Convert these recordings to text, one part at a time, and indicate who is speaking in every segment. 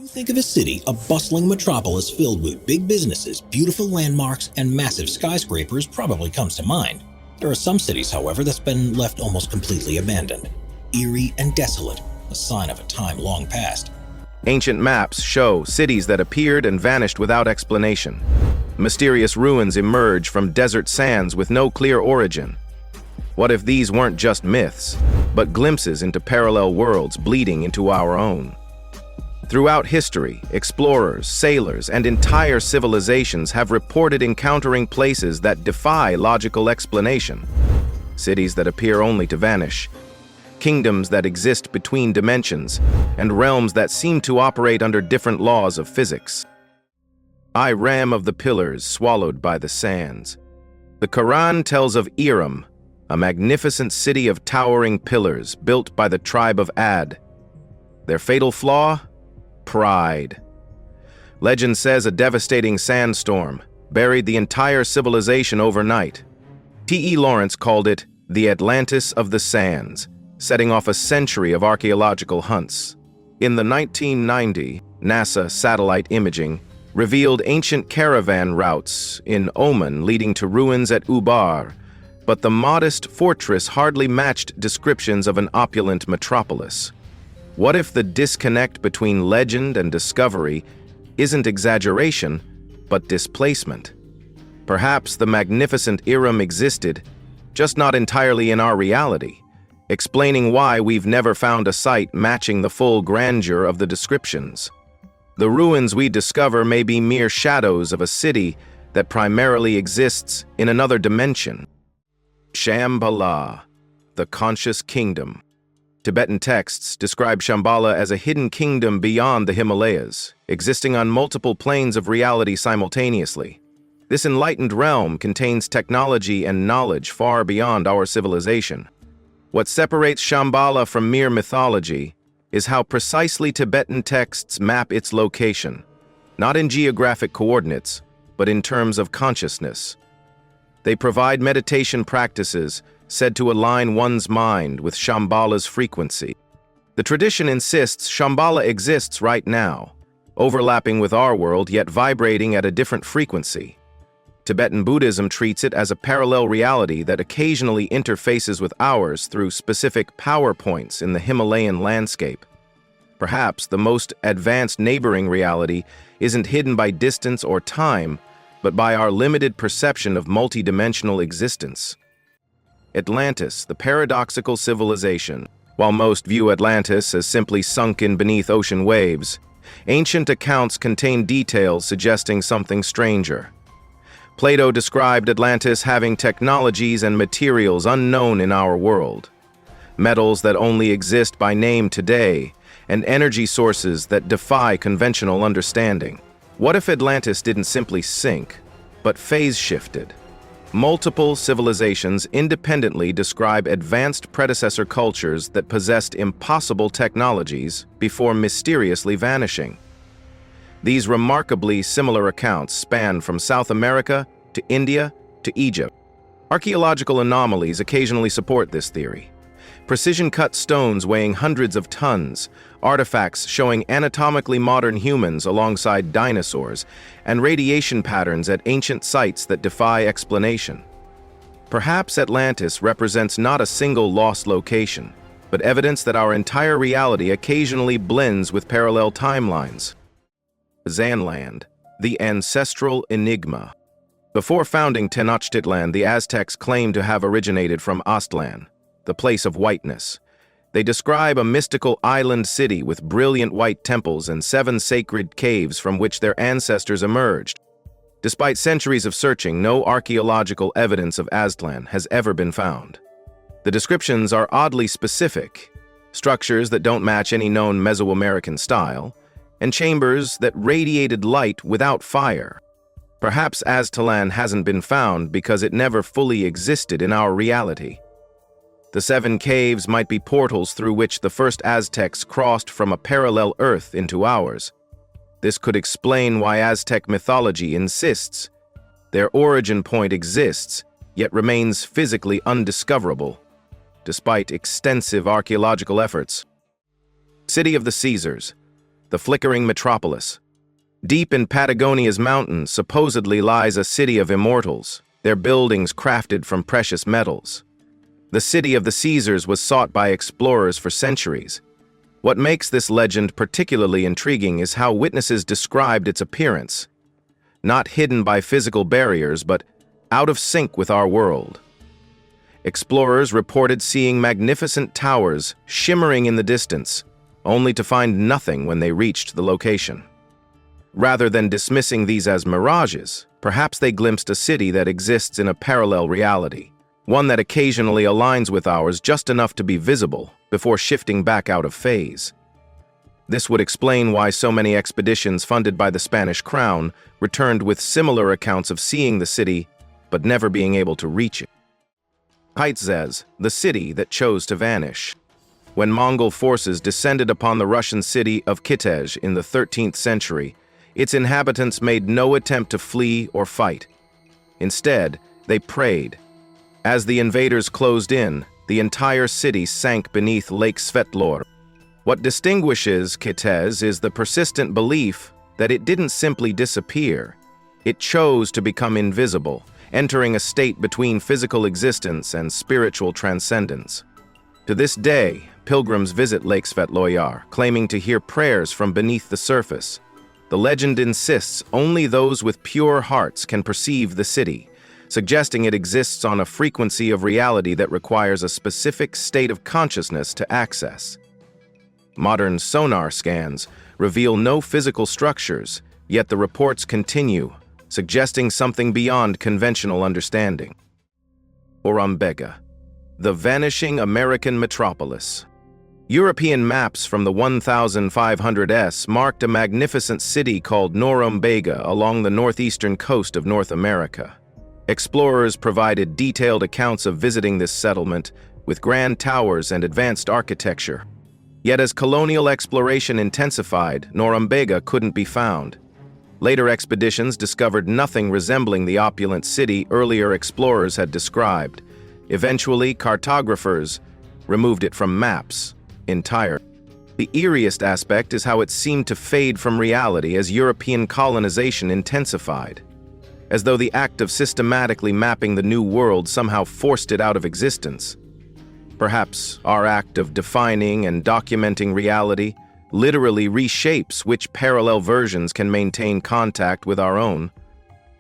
Speaker 1: You think of a city, a bustling metropolis filled with big businesses, beautiful landmarks, and massive skyscrapers probably comes to mind. There are some cities, however, that's been left almost completely abandoned. Eerie and desolate, a sign of a time long past.
Speaker 2: Ancient maps show cities that appeared and vanished without explanation. Mysterious ruins emerge from desert sands with no clear origin. What if these weren't just myths, but glimpses into parallel worlds bleeding into our own? Throughout history, explorers, sailors, and entire civilizations have reported encountering places that defy logical explanation. Cities that appear only to vanish. Kingdoms that exist between dimensions, and realms that seem to operate under different laws of physics. I ram of the pillars swallowed by the sands. The Quran tells of Iram, a magnificent city of towering pillars built by the tribe of Ad. Their fatal flaw? Pride. Legend says a devastating sandstorm buried the entire civilization overnight. T.E. Lawrence called it the Atlantis of the Sands, setting off a century of archaeological hunts. In the 1990 NASA satellite imaging revealed ancient caravan routes in Oman leading to ruins at Ubar, but the modest fortress hardly matched descriptions of an opulent metropolis. What if the disconnect between legend and discovery isn't exaggeration, but displacement? Perhaps the magnificent Iram existed, just not entirely in our reality, explaining why we've never found a site matching the full grandeur of the descriptions. The ruins we discover may be mere shadows of a city that primarily exists in another dimension. Shambhala, the conscious kingdom. Tibetan texts describe Shambhala as a hidden kingdom beyond the Himalayas, existing on multiple planes of reality simultaneously. This enlightened realm contains technology and knowledge far beyond our civilization. What separates Shambhala from mere mythology is how precisely Tibetan texts map its location, not in geographic coordinates, but in terms of consciousness. They provide meditation practices said to align one's mind with Shambhala's frequency. The tradition insists Shambhala exists right now, overlapping with our world yet vibrating at a different frequency. Tibetan Buddhism treats it as a parallel reality that occasionally interfaces with ours through specific power points in the Himalayan landscape. Perhaps the most advanced neighboring reality isn't hidden by distance or time, but by our limited perception of multidimensional existence. Atlantis, the paradoxical civilization. While most view Atlantis as simply sunken beneath ocean waves, ancient accounts contain details suggesting something stranger. Plato described Atlantis having technologies and materials unknown in our world, metals that only exist by name today, and energy sources that defy conventional understanding. What if Atlantis didn't simply sink, but phase-shifted? Multiple civilizations independently describe advanced predecessor cultures that possessed impossible technologies before mysteriously vanishing. These remarkably similar accounts span from South America to India to Egypt. Archaeological anomalies occasionally support this theory. Precision-cut stones weighing hundreds of tons, artifacts showing anatomically modern humans alongside dinosaurs, and radiation patterns at ancient sites that defy explanation. Perhaps Atlantis represents not a single lost location, but evidence that our entire reality occasionally blends with parallel timelines. Zanland, the ancestral enigma. Before founding Tenochtitlan, the Aztecs claimed to have originated from Aztlan, the place of whiteness. They describe a mystical island city with brilliant white temples and 7 sacred caves from which their ancestors emerged. Despite centuries of searching, no archaeological evidence of Aztlan has ever been found. The descriptions are oddly specific: structures that don't match any known Mesoamerican style, and chambers that radiated light without fire. Perhaps Aztlan hasn't been found because it never fully existed in our reality. The 7 caves might be portals through which the first Aztecs crossed from a parallel Earth into ours. This could explain why Aztec mythology insists their origin point exists, yet remains physically undiscoverable, despite extensive archaeological efforts. City of the Caesars, the flickering metropolis. Deep in Patagonia's mountains supposedly lies a city of immortals, their buildings crafted from precious metals. The city of the Caesars was sought by explorers for centuries. What makes this legend particularly intriguing is how witnesses described its appearance, not hidden by physical barriers, but out of sync with our world. Explorers reported seeing magnificent towers shimmering in the distance, only to find nothing when they reached the location. Rather than dismissing these as mirages, perhaps they glimpsed a city that exists in a parallel reality, one that occasionally aligns with ours just enough to be visible before shifting back out of phase. This would explain why so many expeditions funded by the Spanish crown returned with similar accounts of seeing the city but never being able to reach it. Hy-Brasil, the city that chose to vanish. When Mongol forces descended upon the Russian city of Kitezh in the 13th century, its inhabitants made no attempt to flee or fight. Instead, they prayed. As the invaders closed in, the entire city sank beneath Lake Svetlor. What distinguishes Kitezh is the persistent belief that it didn't simply disappear. It chose to become invisible, entering a state between physical existence and spiritual transcendence. To this day, pilgrims visit Lake Svetlor, claiming to hear prayers from beneath the surface. The legend insists only those with pure hearts can perceive the city, suggesting it exists on a frequency of reality that requires a specific state of consciousness to access. Modern sonar scans reveal no physical structures, yet the reports continue, suggesting something beyond conventional understanding. Urambega, the vanishing American metropolis. European maps from the 1500s marked a magnificent city called Norumbega along the northeastern coast of North America. Explorers provided detailed accounts of visiting this settlement with grand towers and advanced architecture. Yet as colonial exploration intensified, Norumbega couldn't be found. Later expeditions discovered nothing resembling the opulent city earlier explorers had described. Eventually, cartographers removed it from maps entirely. The eeriest aspect is how it seemed to fade from reality as European colonization intensified, as though the act of systematically mapping the new world somehow forced it out of existence. Perhaps our act of defining and documenting reality literally reshapes which parallel versions can maintain contact with our own,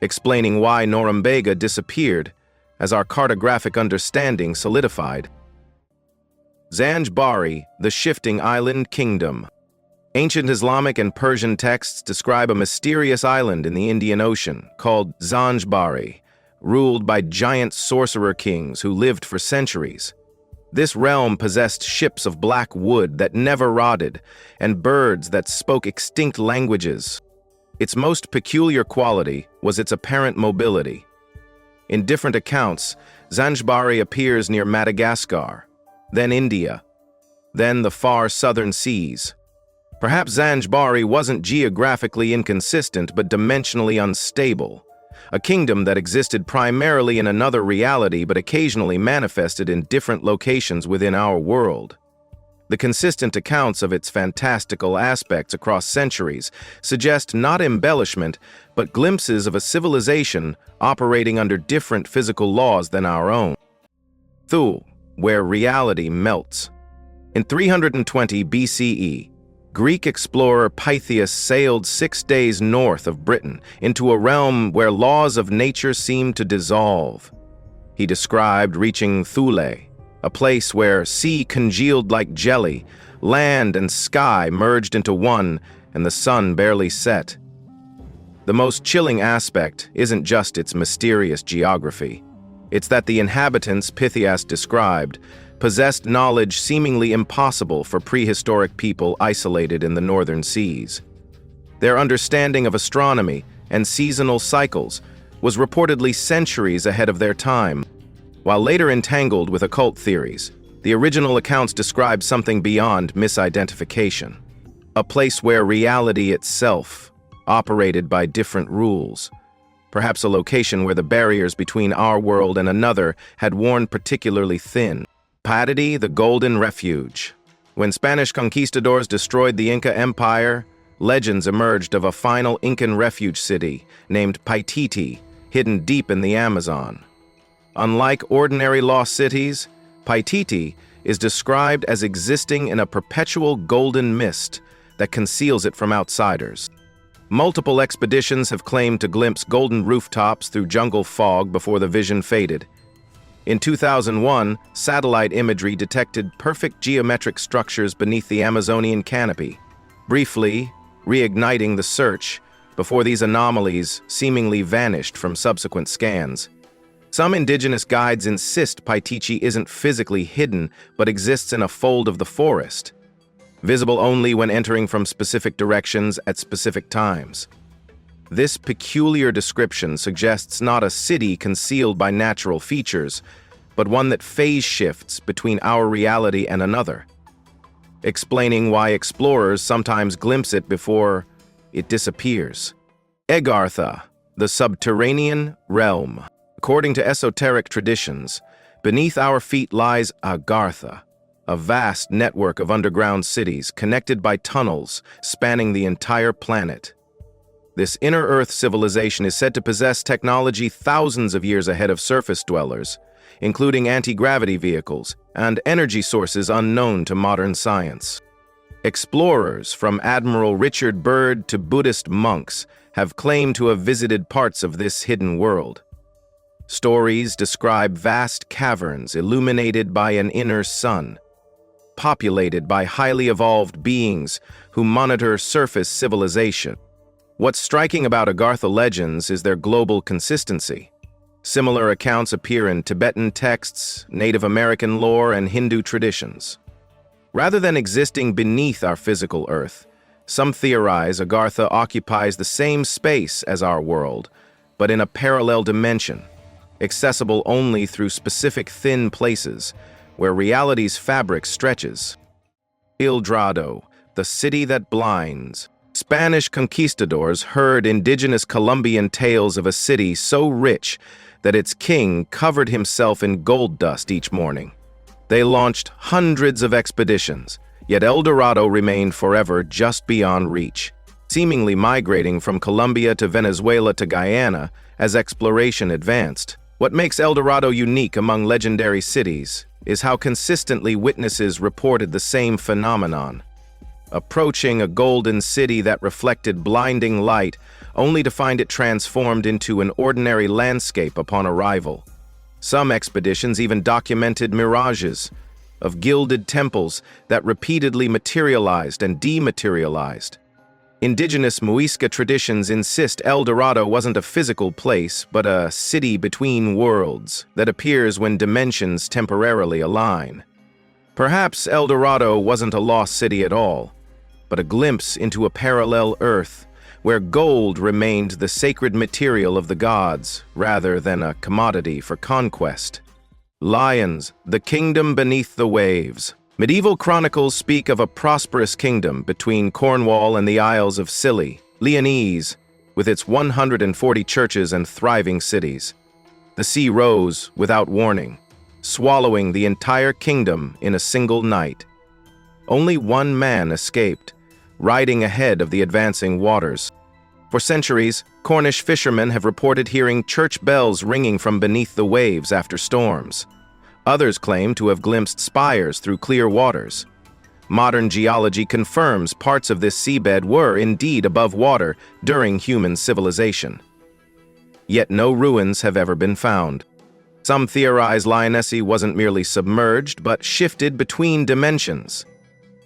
Speaker 2: explaining why Norumbega disappeared as our cartographic understanding solidified. Zanj-bari, the shifting island kingdom. Ancient Islamic and Persian texts describe a mysterious island in the Indian Ocean called Zanj-bari, ruled by giant sorcerer kings who lived for centuries. This realm possessed ships of black wood that never rotted and birds that spoke extinct languages. Its most peculiar quality was its apparent mobility. In different accounts, Zanj-bari appears near Madagascar, then India, then the far southern seas. Perhaps Zanj-bari wasn't geographically inconsistent but dimensionally unstable, a kingdom that existed primarily in another reality but occasionally manifested in different locations within our world. The consistent accounts of its fantastical aspects across centuries suggest not embellishment, but glimpses of a civilization operating under different physical laws than our own. Thule, where reality melts. In 320 BCE, Greek explorer Pytheas sailed 6 days north of Britain into a realm where laws of nature seemed to dissolve. He described reaching Thule, a place where sea congealed like jelly, land and sky merged into one, and the sun barely set. The most chilling aspect isn't just its mysterious geography. It's that the inhabitants Pytheas described possessed knowledge seemingly impossible for prehistoric people isolated in the northern seas. Their understanding of astronomy and seasonal cycles was reportedly centuries ahead of their time. While later entangled with occult theories, the original accounts describe something beyond misidentification, a place where reality itself operated by different rules, perhaps a location where the barriers between our world and another had worn particularly thin. Padidi, the Golden Refuge. When Spanish conquistadors destroyed the Inca Empire, legends emerged of a final Incan refuge city named Paititi, hidden deep in the Amazon. Unlike ordinary lost cities, Paititi is described as existing in a perpetual golden mist that conceals it from outsiders. Multiple expeditions have claimed to glimpse golden rooftops through jungle fog before the vision faded. In 2001, satellite imagery detected perfect geometric structures beneath the Amazonian canopy, briefly reigniting the search before these anomalies seemingly vanished from subsequent scans. Some indigenous guides insist Paititi isn't physically hidden but exists in a fold of the forest, visible only when entering from specific directions at specific times. This peculiar description suggests not a city concealed by natural features, but one that phase shifts between our reality and another, explaining why explorers sometimes glimpse it before it disappears. Agartha, the subterranean realm. According to esoteric traditions, beneath our feet lies Agartha, a vast network of underground cities connected by tunnels spanning the entire planet. This inner Earth civilization is said to possess technology thousands of years ahead of surface dwellers, including anti-gravity vehicles and energy sources unknown to modern science. Explorers, from Admiral Richard Byrd to Buddhist monks, have claimed to have visited parts of this hidden world. Stories describe vast caverns illuminated by an inner sun, populated by highly evolved beings who monitor surface civilization. What's striking about Agartha legends is their global consistency. Similar accounts appear in Tibetan texts, Native American lore, and Hindu traditions. Rather than existing beneath our physical Earth, some theorize Agartha occupies the same space as our world, but in a parallel dimension, accessible only through specific thin places where reality's fabric stretches. Dorado, the city that blinds. Spanish conquistadors heard indigenous Colombian tales of a city so rich that its king covered himself in gold dust each morning. They launched hundreds of expeditions, yet El Dorado remained forever just beyond reach, seemingly migrating from Colombia to Venezuela to Guyana as exploration advanced. What makes El Dorado unique among legendary cities is how consistently witnesses reported the same phenomenon. Approaching a golden city that reflected blinding light, only to find it transformed into an ordinary landscape upon arrival. Some expeditions even documented mirages of gilded temples that repeatedly materialized and dematerialized. Indigenous Muisca traditions insist El Dorado wasn't a physical place, but a city between worlds that appears when dimensions temporarily align. Perhaps El Dorado wasn't a lost city at all, but a glimpse into a parallel Earth where gold remained the sacred material of the gods rather than a commodity for conquest. Lions, the kingdom beneath the waves. Medieval chronicles speak of a prosperous kingdom between Cornwall and the Isles of Scilly, Lyonese, with its 140 churches and thriving cities. The sea rose without warning, swallowing the entire kingdom in a single night. Only one man escaped, riding ahead of the advancing waters. For centuries, Cornish fishermen have reported hearing church bells ringing from beneath the waves after storms. Others claim to have glimpsed spires through clear waters. Modern geology confirms parts of this seabed were indeed above water during human civilization. Yet no ruins have ever been found. Some theorize Lyonesse wasn't merely submerged, but shifted between dimensions.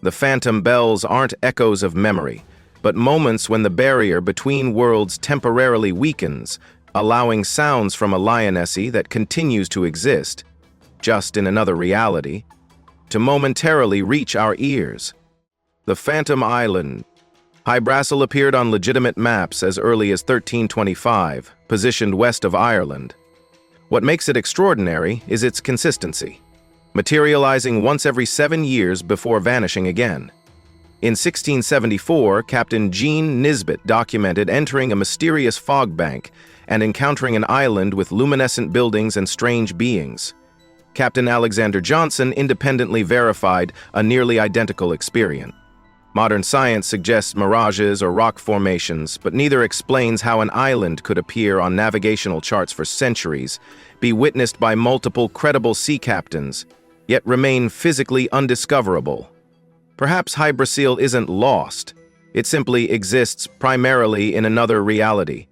Speaker 2: The phantom bells aren't echoes of memory, but moments when the barrier between worlds temporarily weakens, allowing sounds from a Lyonesse that continues to exist, just in another reality, to momentarily reach our ears. The Phantom Island. Hy-Brasil appeared on legitimate maps as early as 1325, positioned west of Ireland. What makes it extraordinary is its consistency, materializing once every 7 years before vanishing again. In 1674, Captain Jean Nisbet documented entering a mysterious fog bank and encountering an island with luminescent buildings and strange beings. Captain Alexander Johnson independently verified a nearly identical experience. Modern science suggests mirages or rock formations, but neither explains how an island could appear on navigational charts for centuries, be witnessed by multiple credible sea captains, yet remain physically undiscoverable. Perhaps Hy-Brasil isn't lost. It simply exists primarily in another reality,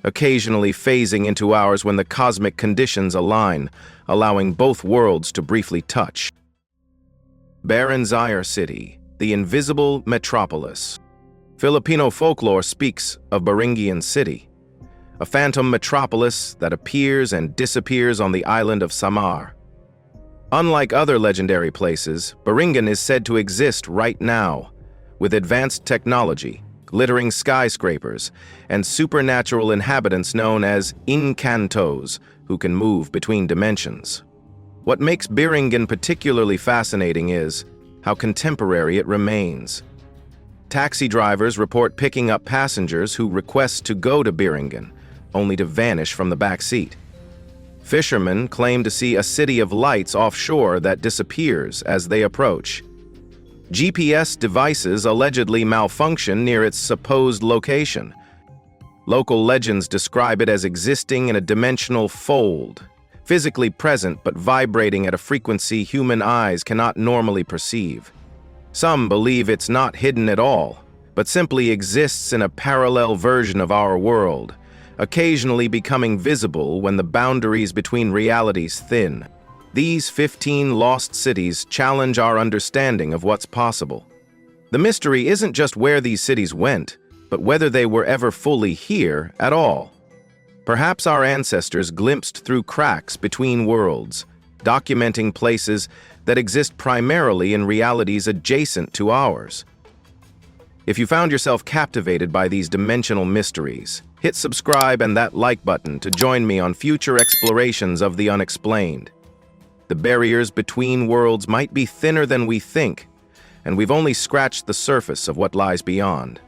Speaker 2: occasionally phasing into ours when the cosmic conditions align, allowing both worlds to briefly touch. Biringan City, the invisible metropolis. Filipino folklore speaks of Biringan City, a phantom metropolis that appears and disappears on the island of Samar. Unlike other legendary places, Biringan is said to exist right now, with advanced technology, glittering skyscrapers, and supernatural inhabitants known as Encantos, who can move between dimensions. What makes Biringan particularly fascinating is how contemporary it remains. Taxi drivers report picking up passengers who request to go to Biringan, only to vanish from the back seat. Fishermen claim to see a city of lights offshore that disappears as they approach. GPS devices allegedly malfunction near its supposed location. Local legends describe it as existing in a dimensional fold, physically present but vibrating at a frequency human eyes cannot normally perceive. Some believe it's not hidden at all, but simply exists in a parallel version of our world, occasionally becoming visible when the boundaries between realities thin. These 15 lost cities challenge our understanding of what's possible. The mystery isn't just where these cities went, but whether they were ever fully here at all. Perhaps our ancestors glimpsed through cracks between worlds, documenting places that exist primarily in realities adjacent to ours. If you found yourself captivated by these dimensional mysteries, hit subscribe and that like button to join me on future explorations of the unexplained. The barriers between worlds might be thinner than we think, and we've only scratched the surface of what lies beyond.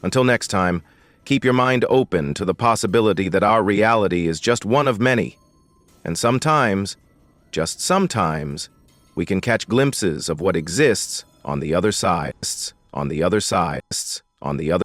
Speaker 2: Until next time, keep your mind open to the possibility that our reality is just one of many, and sometimes, just sometimes, we can catch glimpses of what exists on the other side, on the other side, on the other